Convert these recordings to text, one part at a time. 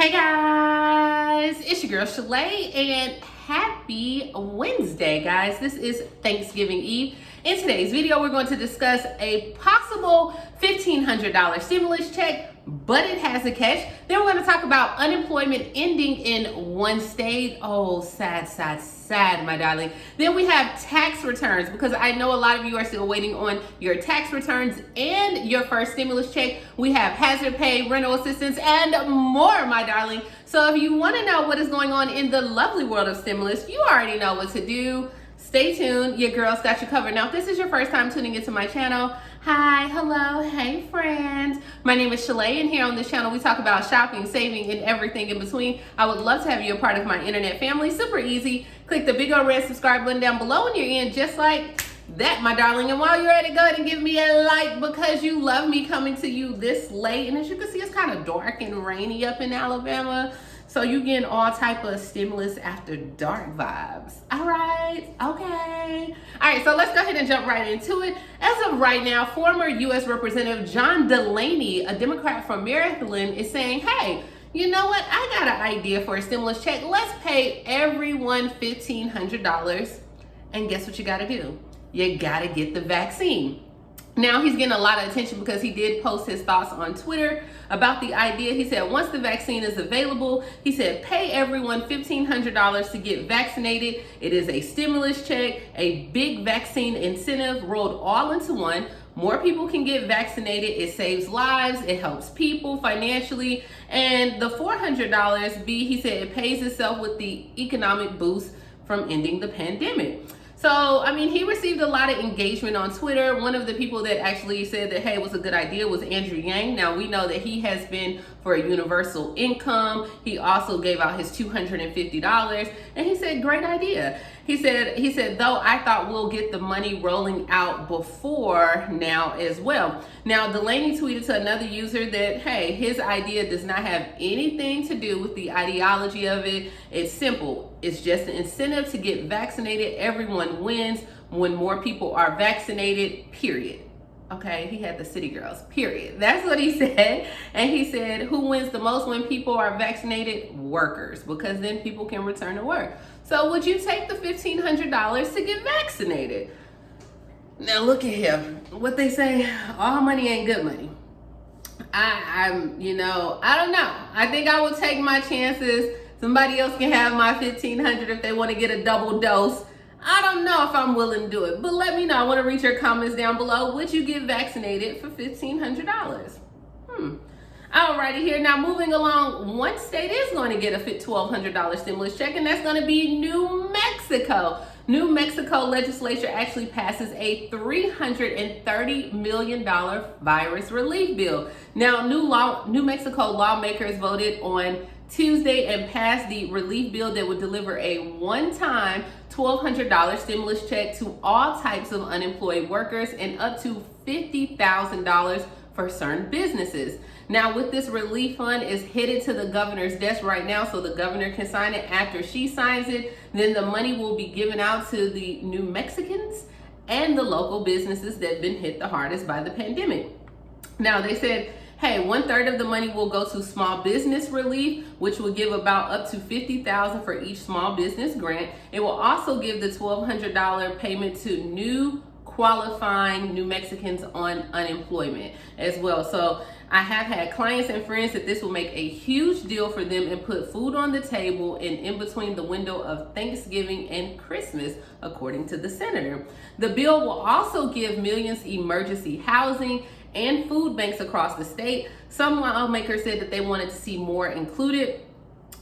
Hey guys, it's your girl Shalae and happy Wednesday, guys. This is Thanksgiving Eve. In today's video, we're going to discuss a possible $1,500 stimulus check, but it has a catch. Then we're going to talk about unemployment ending in one state. Oh, sad, sad, sad, my darling. Then we have tax returns, because I know a lot of you are still waiting on your tax returns and your first stimulus check. We have hazard pay, rental assistance, and more, my darling. So if you want to know what is going on in the lovely world of stimulus, you already know what to do. Stay tuned. Your girl's got you covered. Now, if this is your first time tuning into my channel, hi, hello, hey friends. My name is Shalae, and here on this channel we talk about shopping, saving, and everything in between. I would love to have you a part of my internet family. Super easy. Click the big old red subscribe button down below and you're in just like that, my darling. And while you're at it, go ahead and give me a like, because you love me coming to you this late. And as you can see, it's kind of dark and rainy up in Alabama. So you getting all type of stimulus after dark vibes. All right, okay. All right, so let's go ahead and jump right into it. As of right now, former U.S. Representative John Delaney, a Democrat from Maryland, is saying, hey, you know what? I got an idea for a stimulus check. Let's pay everyone $1,500. And guess what you gotta do? You gotta get the vaccine. Now, he's getting a lot of attention because he did post his thoughts on Twitter about the idea. He said, once the vaccine is available, he said, pay everyone $1,500 to get vaccinated. It is a stimulus check, a big vaccine incentive rolled all into one. More people can get vaccinated. It saves lives. It helps people financially. And the $400, he said, it pays itself with the economic boost from ending the pandemic. So, I mean, he received a lot of engagement on Twitter. One of the people that actually said that, hey, it was a good idea was Andrew Yang. Now, we know that he has been for a universal income. He also gave out his $250, and he said, great idea. He said, though I thought we'll get the money rolling out before now as well. Now, Delaney tweeted to another user that, hey, his idea does not have anything to do with the ideology of it. It's simple. It's just an incentive to get vaccinated. Everyone wins when more people are vaccinated, period. Okay, he had the city girls, period. That's what he said. And he said, who wins the most when people are vaccinated? Workers, because then people can return to work. So would you take the $1,500 to get vaccinated? Now look at him. What they say, all money ain't good money. I don't know. I think I will take my chances. Somebody else can have my $1,500 if they want to get a double dose. I don't know if I'm willing to do it, but let me know. I want to read your comments down below. Would you get vaccinated for $1,500? Alrighty, here. Now, moving along, one state is going to get a $1,200 stimulus check, and that's going to be New Mexico. New Mexico legislature actually passes a $330 million virus relief bill. Now, New Mexico lawmakers voted on Tuesday and passed the relief bill that would deliver a one-time $1,200 stimulus check to all types of unemployed workers and up to $50,000 for certain businesses. Now, with this relief fund is headed to the governor's desk right now, so the governor can sign it. After she signs it, then the money will be given out to the New Mexicans and the local businesses that have been hit the hardest by the pandemic. Now, they said, hey, 1/3 of the money will go to small business relief, which will give about up to $50,000 for each small business grant. It will also give the $1,200 payment to new qualifying New Mexicans on unemployment as well. So I have had clients and friends that this will make a huge deal for them and put food on the table and in between the window of Thanksgiving and Christmas, according to the senator. The bill will also give millions emergency housing and food banks across the state. Some lawmakers said that they wanted to see more included.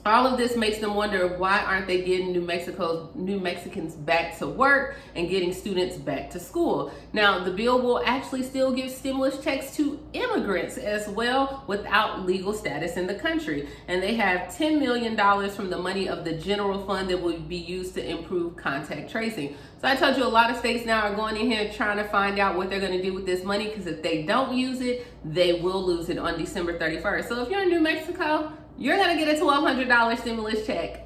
All of this makes them wonder, why aren't they getting New Mexicans back to work and getting students back to school? Now, the bill will actually still give stimulus checks to immigrants as well without legal status in the country. And they have $10 million from the money of the general fund that will be used to improve contact tracing. So I told you a lot of states now are going in here trying to find out what they're going to do with this money, because if they don't use it, they will lose it on December 31st. So if you're in New Mexico, you're going to get a $1,200 stimulus check.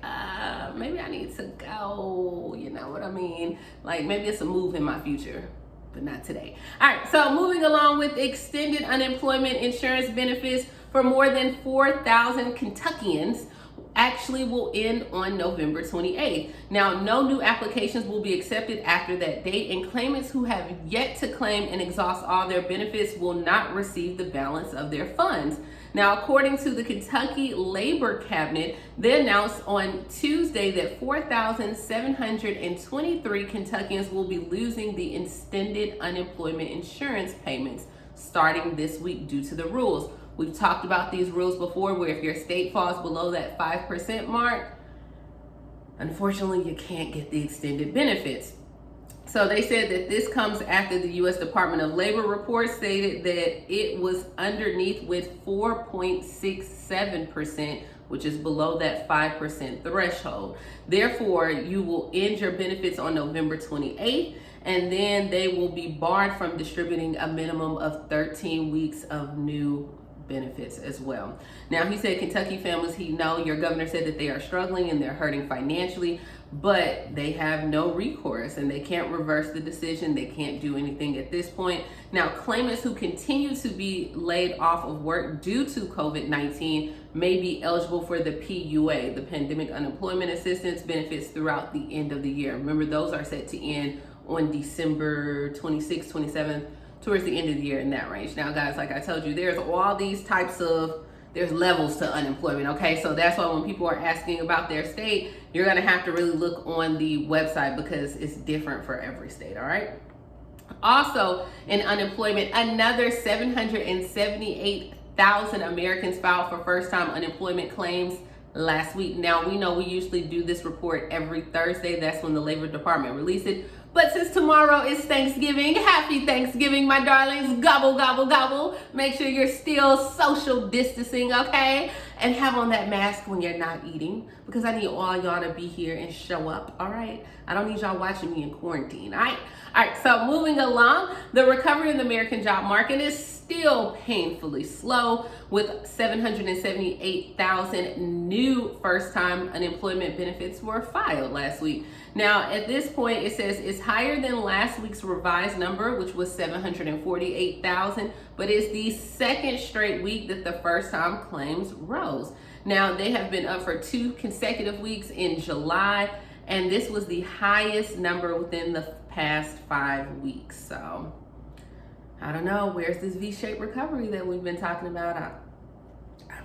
Maybe I need to go, you know what I mean? Like, maybe it's a move in my future, but not today. All right, so moving along with extended unemployment insurance benefits for more than 4,000 Kentuckians actually will end on November 28th. Now, no new applications will be accepted after that date, and claimants who have yet to claim and exhaust all their benefits will not receive the balance of their funds. Now, according to the Kentucky Labor Cabinet, they announced on Tuesday that 4,723 Kentuckians will be losing the extended unemployment insurance payments starting this week due to the rules. We've talked about these rules before, where if your state falls below that 5% mark, unfortunately, you can't get the extended benefits. So they said that this comes after the U.S. Department of Labor report stated that it was underneath with 4.67%, which is below that 5% threshold. Therefore, you will end your benefits on November 28th, and then they will be barred from distributing a minimum of 13 weeks of new benefits as well. Now, he said Kentucky families, your governor said that they are struggling and they're hurting financially, but they have no recourse and they can't reverse the decision. They can't do anything at this point. Now, claimants who continue to be laid off of work due to COVID-19 may be eligible for the PUA, the Pandemic Unemployment Assistance benefits, throughout the end of the year. Remember, those are set to end on December 26th, 27th, towards the end of the year, in that range. Now, guys, like I told you, there's all these types of, there's levels to unemployment, okay? So that's why when people are asking about their state, you're gonna have to really look on the website because it's different for every state, all right? Also, in unemployment, another 778,000 Americans filed for first-time unemployment claims last week. Now, we know we usually do this report every Thursday. That's when the Labor Department releases it. But since tomorrow is Thanksgiving, happy Thanksgiving, my darlings. Gobble, gobble, gobble. Make sure you're still social distancing, okay? And have on that mask when you're not eating, because I need all y'all to be here and show up, all right? I don't need y'all watching me in quarantine, all right? All right, so moving along, the recovery in the American job market is still painfully slow, with 778,000 new first-time unemployment benefits were filed last week. Now, at this point, it says it's higher than last week's revised number, which was 748,000, but it's the second straight week that the first-time claims rose. Now, they have been up for 2 consecutive weeks in July, and this was the highest number within the past 5 weeks. So, I don't know, where's this V-shaped recovery that we've been talking about? I'm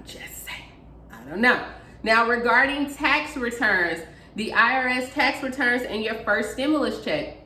just saying, I don't know. Now, regarding tax returns, the IRS tax returns and your first stimulus check.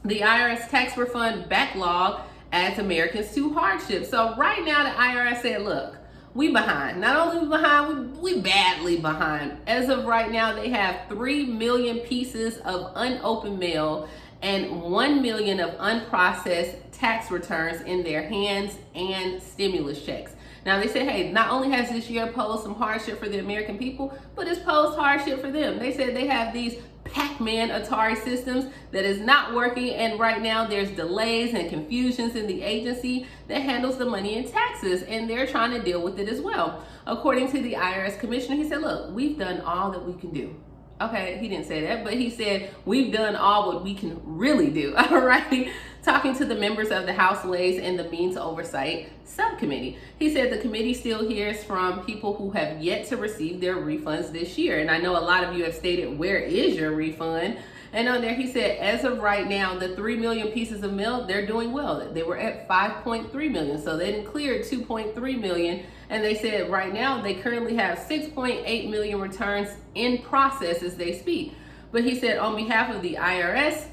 The IRS tax refund backlog adds Americans to hardship. So right now the IRS said, look, we behind. Not only we behind, we badly behind. As of right now, they have 3 million pieces of unopened mail and 1 million of unprocessed tax returns in their hands and stimulus checks. Now, they said, hey, not only has this year posed some hardship for the American people, but it's posed hardship for them. They said they have these Pac-Man Atari systems that is not working, and right now there's delays and confusions in the agency that handles the money and taxes, and they're trying to deal with it as well. According to the IRS commissioner, he said, look, we've done all that we can do. Okay, he didn't say that, but he said, we've done all what we can really do, all right? Talking to the members of the House Ways and the Means Oversight Subcommittee. He said the committee still hears from people who have yet to receive their refunds this year. And I know a lot of you have stated, where is your refund? And on there, he said, as of right now, the 3 million pieces of mail, they're doing well. They were at 5.3 million, so they didn't clear 2.3 million. And they said right now, they currently have 6.8 million returns in process as they speak. But he said on behalf of the IRS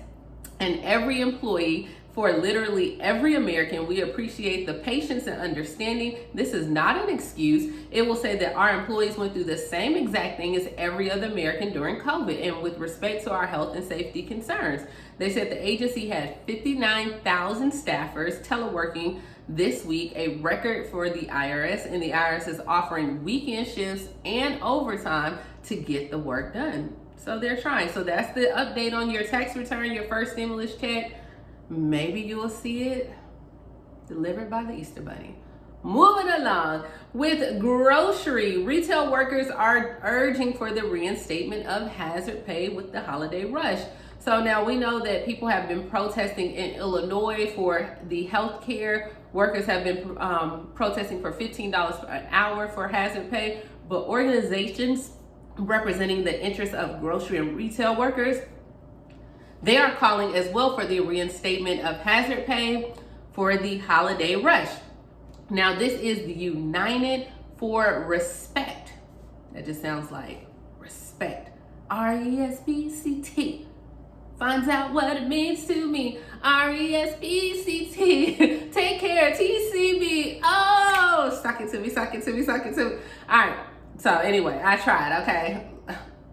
and every employee, for literally every American, we appreciate the patience and understanding. This is not an excuse. It will say that our employees went through the same exact thing as every other American during COVID, and with respect to our health and safety concerns. They said the agency had 59,000 staffers teleworking this week, a record for the IRS, and the IRS is offering weekend shifts and overtime to get the work done. So they're trying. So that's the update on your tax return, your first stimulus check. Maybe you will see it delivered by the Easter Bunny. Moving along with grocery, retail workers are urging for the reinstatement of hazard pay with the holiday rush. So now we know that people have been protesting in Illinois for the healthcare workers have been protesting for $15 an hour for hazard pay, but organizations representing the interests of grocery and retail workers, they are calling as well for the reinstatement of hazard pay for the holiday rush. Now, this is the United for Respect. That just sounds like respect. RESPCT. Finds out what it means to me. RESPCT. Take care, TCB. Oh, suck it to me, suck it to me, suck it to me. All right. So anyway, I tried, okay?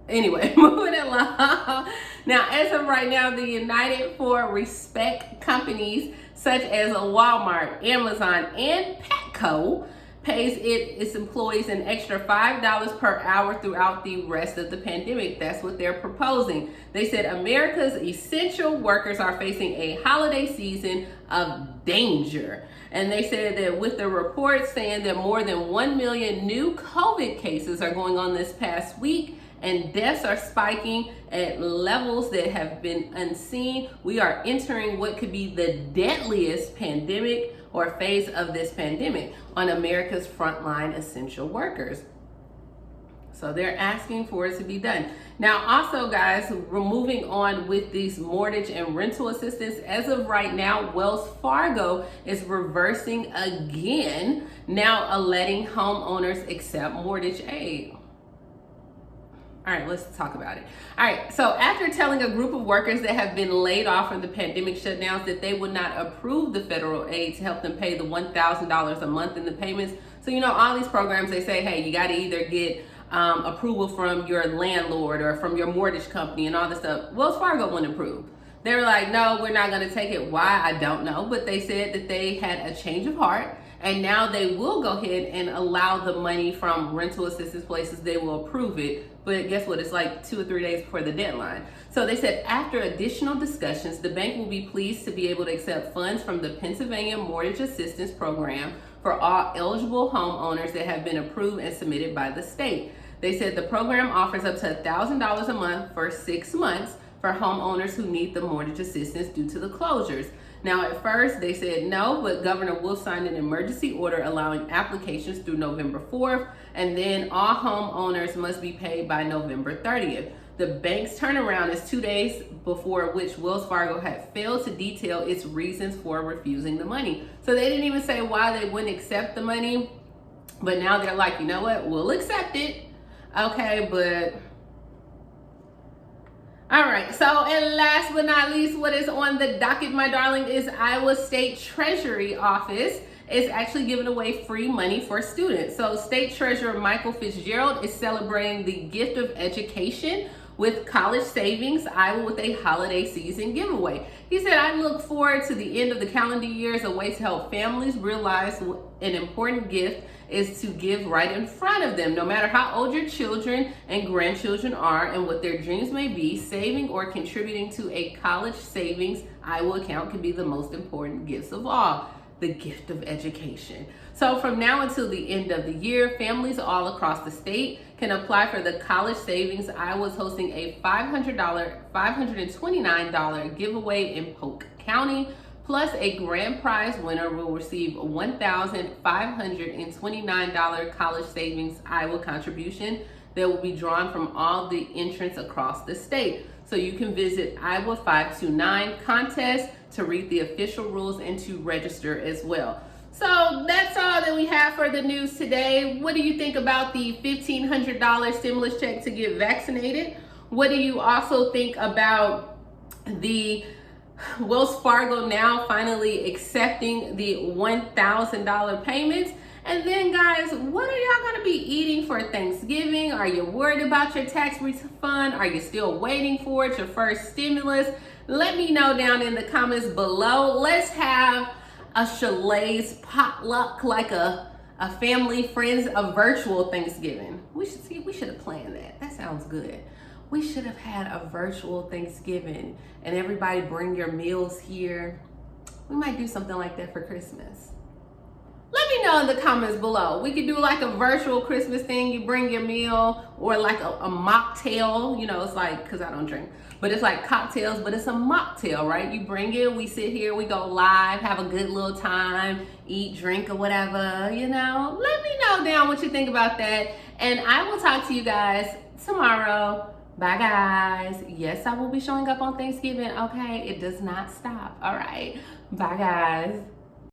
Anyway, moving along. Now, as of right now, the United for Respect companies such as Walmart, Amazon, and Petco pays its employees an extra $5 per hour throughout the rest of the pandemic. That's what they're proposing. They said America's essential workers are facing a holiday season of danger. And they said that with the report saying that more than 1 million new COVID cases are going on this past week, and deaths are spiking at levels that have been unseen, we are entering what could be the deadliest pandemic or phase of this pandemic on America's frontline essential workers. So they're asking for it to be done. Now, also, guys, we're moving on with these mortgage and rental assistance. As of right now, Wells Fargo is reversing again, now letting homeowners accept mortgage aid. All right, let's talk about it. All right, so after telling a group of workers that have been laid off from the pandemic shutdowns that they would not approve the federal aid to help them pay the $1,000 a month in the payments. So, all these programs, they say, hey, you got to either get approval from your landlord or from your mortgage company and all this stuff. Wells Fargo wouldn't approve. They were like, no, we're not going to take it. Why? I don't know. But they said that they had a change of heart. And now they will go ahead and allow the money from rental assistance places. They will approve it. But guess what? It's like 2 or 3 days before the deadline. So they said after additional discussions, the bank will be pleased to be able to accept funds from the Pennsylvania Mortgage Assistance Program for all eligible homeowners that have been approved and submitted by the state. They said the program offers up to $1,000 a month for 6 months for homeowners who need the mortgage assistance due to the closures. Now, at first, they said no, but Governor Wolf signed an emergency order allowing applications through November 4th, and then all homeowners must be paid by November 30th. The bank's turnaround is 2 days before which Wells Fargo had failed to detail its reasons for refusing the money. So they didn't even say why they wouldn't accept the money, but now they're like, you know what, we'll accept it. Okay, but... All right, so and last but not least, what is on the docket, my darling, is Iowa State Treasury Office is actually giving away free money for students. So State Treasurer Michael Fitzgerald is celebrating the gift of education with College Savings Iowa with a holiday season giveaway. He said, I look forward to the end of the calendar year as a way to help families realize an important gift is to give right in front of them. No matter how old your children and grandchildren are and what their dreams may be, saving or contributing to a College Savings Iowa account can be the most important gifts of all, the gift of education. So from now until the end of the year, families all across the state can apply for the College Savings. Iowa is hosting a $529 giveaway in Polk County. Plus, a grand prize winner will receive a $1,529 College Savings Iowa contribution that will be drawn from all the entrants across the state. So you can visit Iowa 529 contest to read the official rules and to register as well. So that's all that we have for the news today. What do you think about the $1,500 stimulus check to get vaccinated? What do you also think about the Wells Fargo now finally accepting the $1,000 payments? And then, guys, what are y'all going to be eating for Thanksgiving? Are you worried about your tax refund? Are you still waiting for it, your first stimulus? Let me know down in the comments below. Let's have a Shalae's potluck, like a family, friends, a virtual Thanksgiving. We should have planned that. That sounds good. We should have had a virtual Thanksgiving and everybody bring your meals here. We might do something like that for Christmas. Let me know in the comments below. We could do like a virtual Christmas thing. You bring your meal, or like a mocktail. You know, it's like, because I don't drink, but it's like cocktails, but it's a mocktail, right? You bring it, we sit here, we go live, have a good little time, eat, drink, or whatever, you know. Let me know down what you think about that. And I will talk to you guys tomorrow. Bye, guys. Yes, I will be showing up on Thanksgiving, okay? It does not stop, all right? Bye, guys.